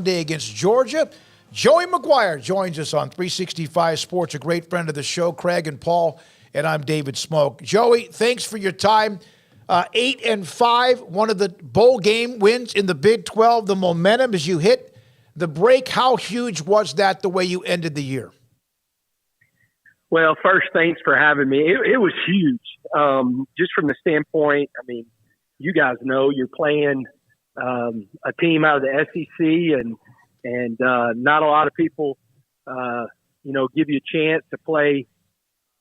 Day against Georgia. Joey McGuire joins us on 365 Sports, a great friend of the show. Craig and Paul, and I'm David Smoak. Joey, thanks for your time. 8-5, one of the bowl game wins in the Big 12. The momentum as you hit the break, how huge was that the way you ended the year? Well, first, thanks for having me. It was huge. Just from the standpoint, I mean, you guys know you're playing a team out of the SEC, and not a lot of people, give you a chance to play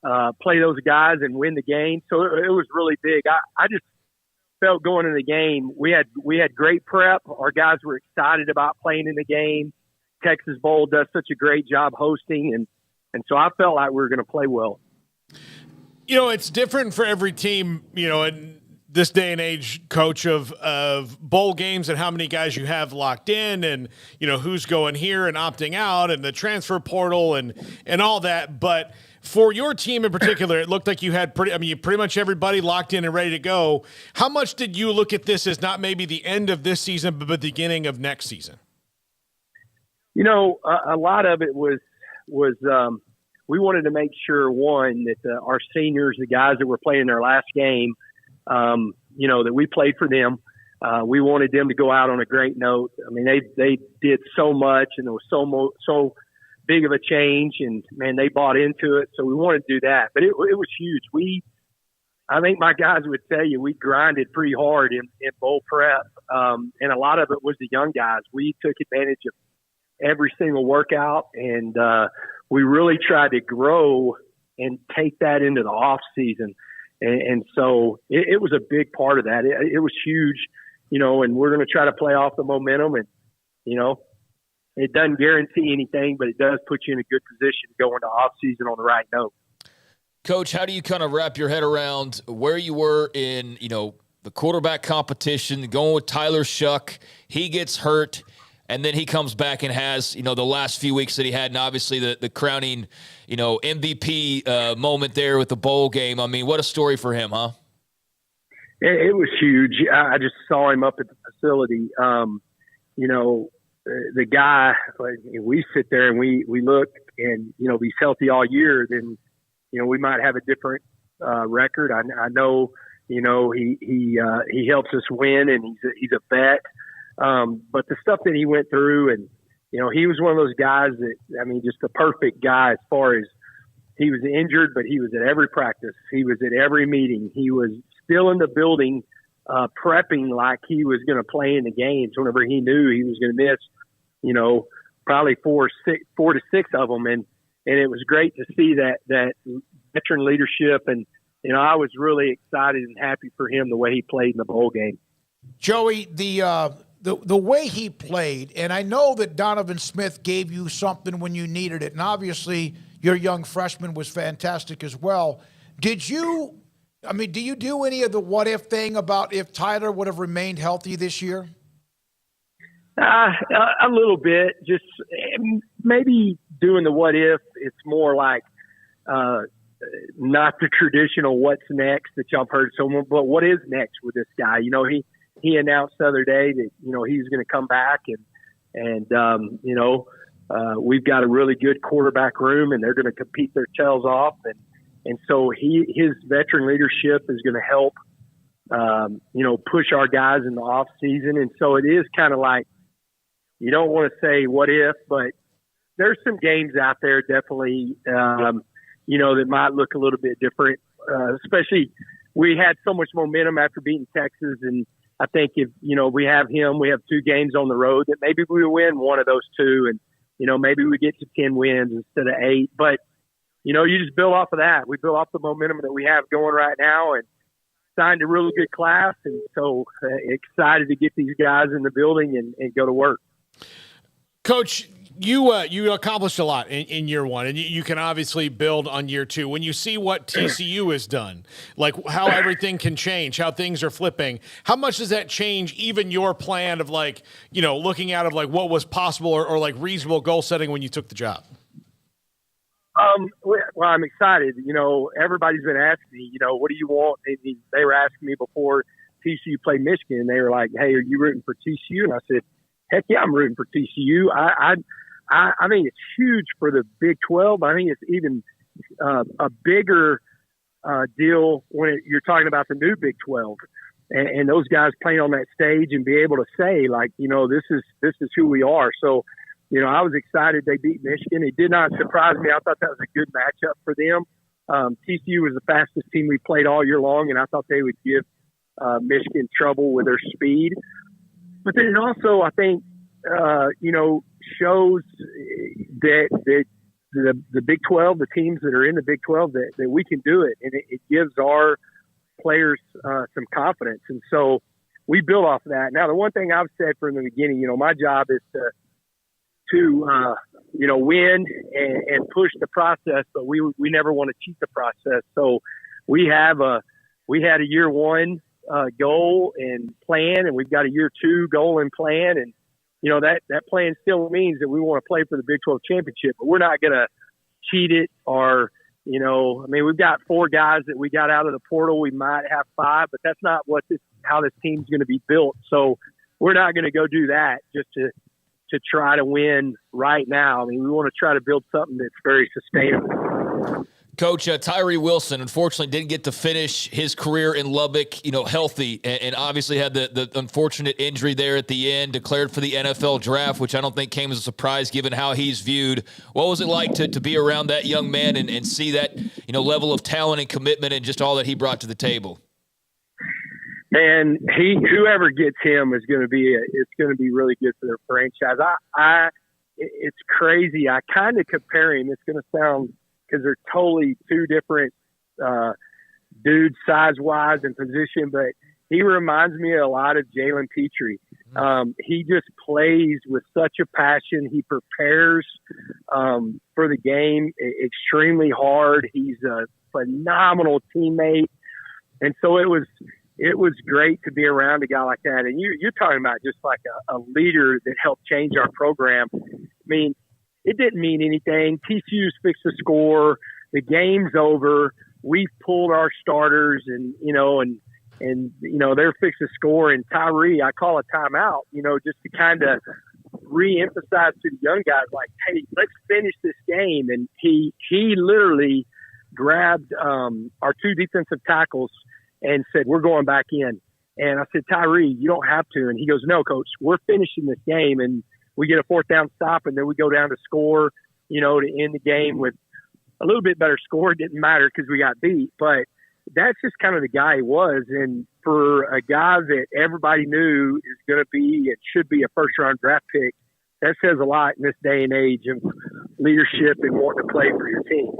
those guys and win the game. So it was really big. I just felt going in the game, we had great prep. Our guys were excited about playing in the game. Texas Bowl does such a great job hosting, and so I felt like we were going to play well. You know, it's different for every team, and this day and age, Coach, of bowl games and how many guys you have locked in and, who's going here and opting out and the transfer portal and all that. But for your team in particular, it looked like you had pretty much everybody locked in and ready to go. How much did you look at this as not maybe the end of this season, but the beginning of next season? A lot of it was we wanted to make sure, one, that our seniors, the guys that were playing their last game, that we played for them. We wanted them to go out on a great note. I mean, they did so much, and it was so big of a change, and man, they bought into it. So we wanted to do that, but it was huge. I think my guys would tell you, we grinded pretty hard in bowl prep. And a lot of it was the young guys. We took advantage of every single workout, and we really tried to grow and take that into the off season. And so it was a big part of that. It was huge, and we're going to try to play off the momentum. And, it doesn't guarantee anything, but it does put you in a good position to go into off season on the right note. Coach, how do you kind of wrap your head around where you were in, the quarterback competition, going with Tyler Shuck? He gets hurt, and then he comes back and has, the last few weeks that he had, and obviously the crowning, MVP moment there with the bowl game. I mean, what a story for him, huh? It was huge. I just saw him up at the facility. The guy, we sit there and we look, and, if he's healthy all year, then, we might have a different record. I know, he helps us win, and he's a vet. But the stuff that he went through, and, he was one of those guys that, just the perfect guy as far as he was injured, but he was at every practice. He was at every meeting. He was still in the building, prepping like he was going to play in the games whenever he knew he was going to miss, probably 4 to 6 of them. And it was great to see that veteran leadership. And, I was really excited and happy for him the way he played in the bowl game. Joey, the way he played, and I know that Donovan Smith gave you something when you needed it, and obviously your young freshman was fantastic as well. Do you do any of the what-if thing about if Tyler would have remained healthy this year? A little bit. Just maybe doing the what-if, it's more like not the traditional what's next that y'all have heard so much, but what is next with this guy? He announced the other day that, he was going to come back and we've got a really good quarterback room, and they're going to compete their tails off. And so his veteran leadership is going to help, push our guys in the off season. And so it is kind of like, you don't want to say what if, but there's some games out there definitely, that might look a little bit different, especially we had so much momentum after beating Texas. And I think if, we have 2 games on the road, that maybe we win one of those 2, and, maybe we get to 10 wins instead of 8. But, you just build off of that. We build off the momentum that we have going right now, and signed a really good class. And so excited to get these guys in the building and go to work. Coach, you accomplished a lot in year one, and you can obviously build on year 2. When you see what TCU has done, like how everything can change, how things are flipping, how much does that change even your plan of looking out of what was possible or reasonable goal setting when you took the job? Well, I'm excited. Everybody's been asking me, what do you want? They were asking me before TCU played Michigan, and they were like, hey, are you rooting for TCU? And I said, heck yeah, I'm rooting for TCU. I think it's huge for the Big 12. I think it's even a bigger deal when you're talking about the new Big 12 and those guys playing on that stage and be able to say, like, this is who we are. So, I was excited they beat Michigan. It did not surprise me. I thought that was a good matchup for them. TCU was the fastest team we played all year long, and I thought they would give Michigan trouble with their speed. But then it also, I think, shows that the Big 12, the teams that are in the Big 12, that we can do it. And it gives our players some confidence. And so we build off of that. Now, the one thing I've said from the beginning, my job is to win and push the process, but we never want to cheat the process. So we had a year one goal and plan, and we've got a year two goal and plan. And, that plan still means that we want to play for the Big 12 championship, but we're not going to cheat it or, we've got 4 guys that we got out of the portal. We might have 5, but that's not how this team's going to be built. So we're not going to go do that just to try to win right now. We want to try to build something that's very sustainable. Coach, Tyree Wilson, unfortunately, didn't get to finish his career in Lubbock, healthy, and obviously had the unfortunate injury there at the end, declared for the NFL draft, which I don't think came as a surprise given how he's viewed. What was it like to be around that young man and see that, level of talent and commitment and just all that he brought to the table? And whoever gets him is going to be really good for their franchise. It's crazy. I kind of compare him. It's going to sound, because they're totally two different dudes, size-wise and position, but he reminds me a lot of Jalen Petrie. He just plays with such a passion. He prepares for the game extremely hard. He's a phenomenal teammate. And so it was great to be around a guy like that. And you're talking about just like a leader that helped change our program. It didn't mean anything. TCU's fixed the score. The game's over. We've pulled our starters and they're fixed the score. And Tyree, I call a timeout, just to kind of re-emphasize to the young guys, like, hey, let's finish this game. And he literally grabbed our 2 defensive tackles and said, we're going back in. And I said, Tyree, you don't have to. And he goes, no, coach, we're finishing this game. And we get a 4th down stop, and then we go down to score, to end the game with a little bit better score. It didn't matter because we got beat. But that's just kind of the guy he was. And for a guy that everybody knew is going to be, it should be a first-round draft pick, that says a lot in this day and age of leadership and wanting to play for your team.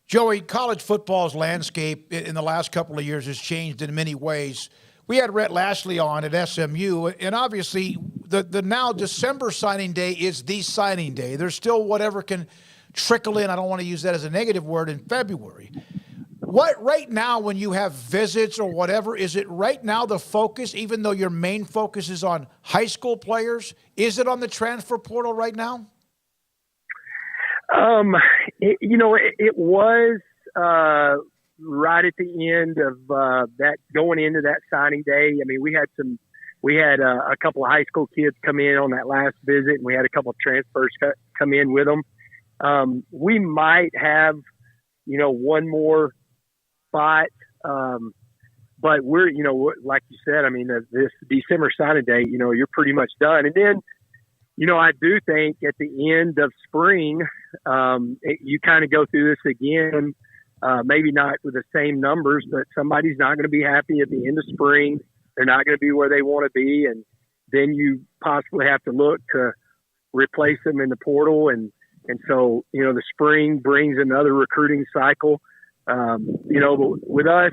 Joey, college football's landscape in the last couple of years has changed in many ways. We had Rhett Lashley on at SMU, and obviously the now December signing day is the signing day. There's still whatever can trickle in. I don't want to use that as a negative word in February. What right now, when you have visits or whatever, is it right now the focus, even though your main focus is on high school players? Is it on the transfer portal right now? It was right at the end of that, going into that signing day. We had a couple of high school kids come in on that last visit, and we had a couple of transfers come in with them. We might have, one more spot, but we're, like you said, this December signing day, you're pretty much done. And then, I do think at the end of spring, you kind of go through this again, maybe not with the same numbers, but somebody's not going to be happy at the end of spring. They're not going to be where they want to be. And then you possibly have to look to replace them in the portal. And so, the spring brings another recruiting cycle. But with us,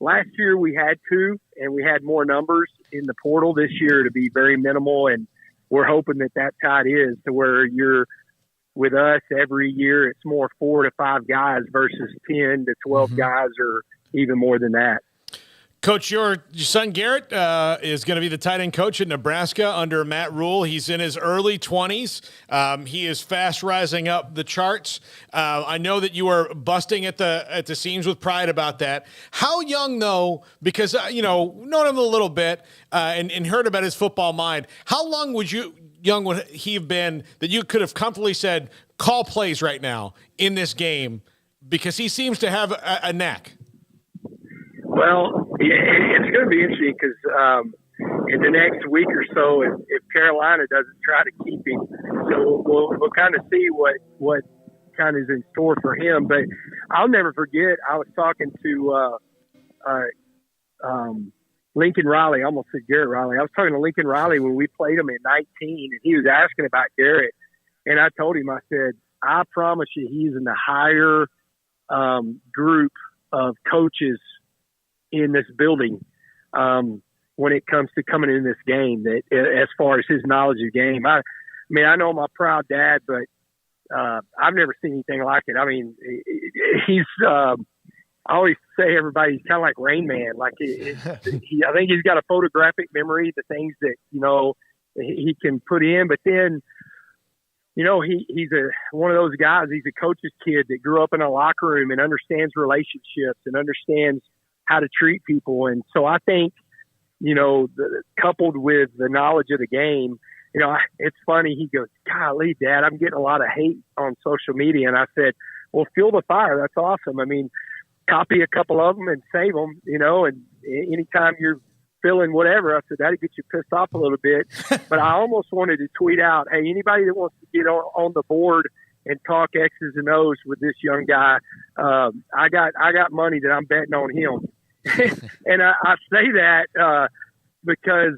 last year we had 2, and we had more numbers in the portal. This year to be very minimal, and we're hoping that that's how it is, to where you're with us every year. It's more 4 to 5 guys versus 10 to 12 guys, or even more than that. Coach, your son Garret is going to be the tight end coach at Nebraska under Matt Rule. He's in his early 20s. He is fast rising up the charts. I know that you are busting at the seams with pride about that. How young, though, because, known him a little bit and heard about his football mind, how long would you young would he have been that you could have comfortably said, call plays right now in this game? Because he seems to have a knack. Well, it's going to be interesting because in the next week or so, if Carolina doesn't try to keep him, so we'll kind of see what kind of is in store for him. But I'll never forget, I was talking to Lincoln Riley. I almost said Garret Riley. I was talking to Lincoln Riley when we played him at 19, and he was asking about Garret. And I told him, I said, I promise you he's in the higher group of coaches in this building when it comes to coming in this game, that as far as his knowledge of the game. I mean, I know I'm a proud dad, but I've never seen anything like it. I mean, he's I always say everybody's kind of like Rain Man. Like I think he's got a photographic memory, the things that, he can put in, but then, he's one of those guys. He's a coach's kid that grew up in a locker room and understands relationships and understands how to treat people. And so I think, coupled with the knowledge of the game, it's funny. He goes, golly, Dad, I'm getting a lot of hate on social media. And I said, well, fuel the fire. That's awesome. I mean, copy a couple of them and save them, and anytime you're feeling whatever, I said, that'd get you pissed off a little bit. But I almost wanted to tweet out, hey, anybody that wants to get on the board and talk X's and O's with this young guy, I got money that I'm betting on him. And I say that because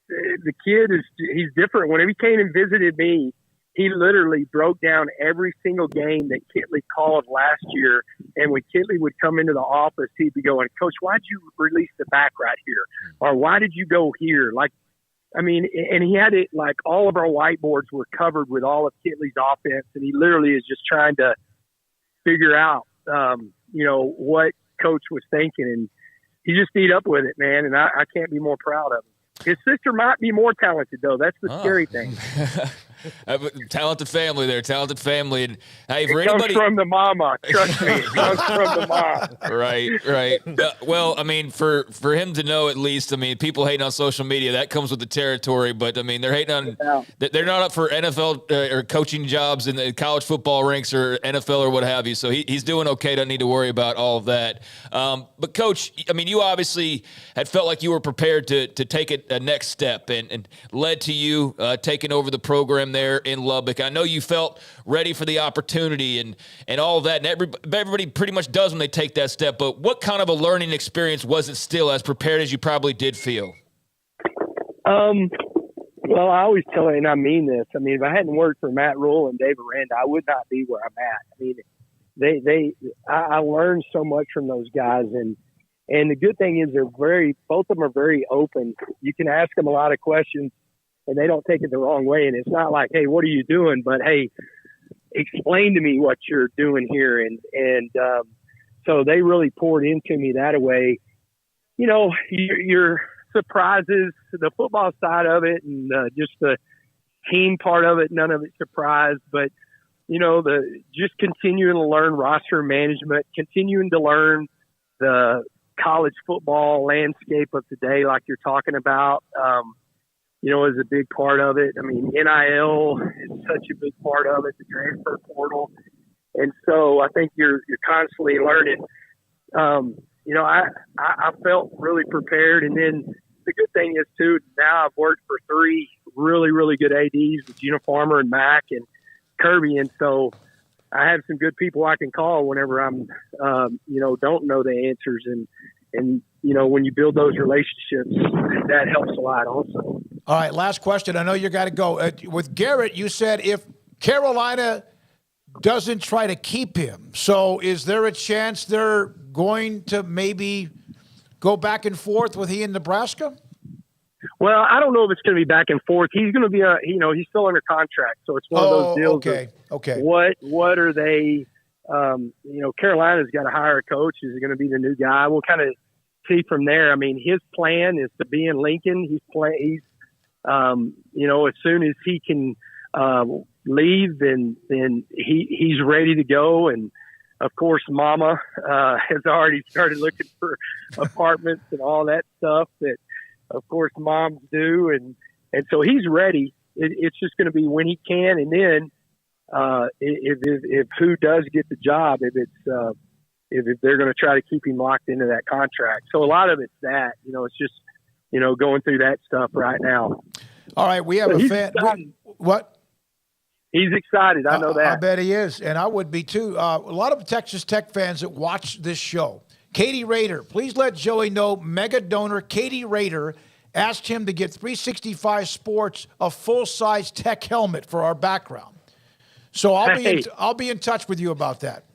the kid he's different. Whenever he came and visited me, he literally broke down every single game that Kitley called last year. And when Kitley would come into the office, he'd be going, Coach, why'd you release the back right here? Or why did you go here? And he had it like all of our whiteboards were covered with all of Kitley's offense. And he literally is just trying to figure out, what Coach was thinking. And he just eat up with it, man. And I can't be more proud of him. His sister might be more talented, though. That's the scary thing. Talented family there, talented family. And hey, for it anybody comes from the mama. Trust me, it comes from the mom. Right. Well, I mean, for him to know at least, I mean, people hating on social media, that comes with the territory. But I mean, they're hating on. They're not up for NFL or coaching jobs in the college football ranks or NFL or what have you. So he's doing okay. Don't need to worry about all of that. But Coach, I mean, you obviously had felt like you were prepared to take it a next step, and led to you taking over the program there in Lubbock. I know you felt ready for the opportunity and all of that, and everybody pretty much does when they take that step, but what kind of a learning experience was it still, as prepared as you probably did feel? Well, I always tell you, and I mean this, I mean, if I hadn't worked for Matt Rule and Dave Aranda, I would not be where I'm at. I mean, I learned so much from those guys, and the good thing is both of them are very open. You can ask them a lot of questions and they don't take it the wrong way. And it's not like, hey, what are you doing? But hey, explain to me what you're doing here. And so they really poured into me that way. Your surprises, the football side of it, and just the team part of it, none of it surprised. But, just continuing to learn roster management, continuing to learn the college football landscape of today, like you're talking about, is a big part of it. I mean, NIL is such a big part of it, the transfer portal. And so I think you're constantly learning. I felt really prepared. And then the good thing is, too, now I've worked for 3 really, really good ADs with Gina Farmer and Mac and Kirby. And so I have some good people I can call whenever I'm, don't know the answers. And when you build those relationships, that helps a lot also. All right, last question. I know you got to go. With Garret, you said if Carolina doesn't try to keep him, so is there a chance they're going to maybe go back and forth with he in Nebraska? Well, I don't know if it's going to be back and forth. He's going to be he's still under contract, so it's one of those deals. Okay. What are they? Carolina's got to hire a coach. Is it going to be the new guy? We'll kind of see from there. I mean, his plan is to be in Lincoln. He's as soon as he can leave, then he's ready to go. And of course, Mama has already started looking for apartments and all that stuff that, of course, moms do. And so he's ready. it's just going to be when he can, and then if who does get the job, if they're going to try to keep him locked into that contract. So a lot of it's that, it's just, going through that stuff right now. All right, we have a fan. What? He's excited. I know that. I bet he is, and I would be too. A lot of Texas Tech fans that watch this show. Katie Rader, please let Joey know mega donor Katie Rader asked him to get 365 Sports a full-size Tech helmet for our background. So I'll be in touch with you about that.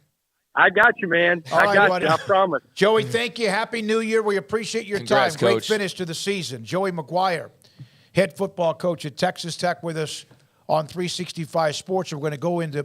I got you, man. I got you. I promise. Joey, thank you. Happy New Year. We appreciate your Congrats, time. Great Coach. finish to the season. Joey McGuire, head football coach at Texas Tech, with us on 365 Sports. We're going to go into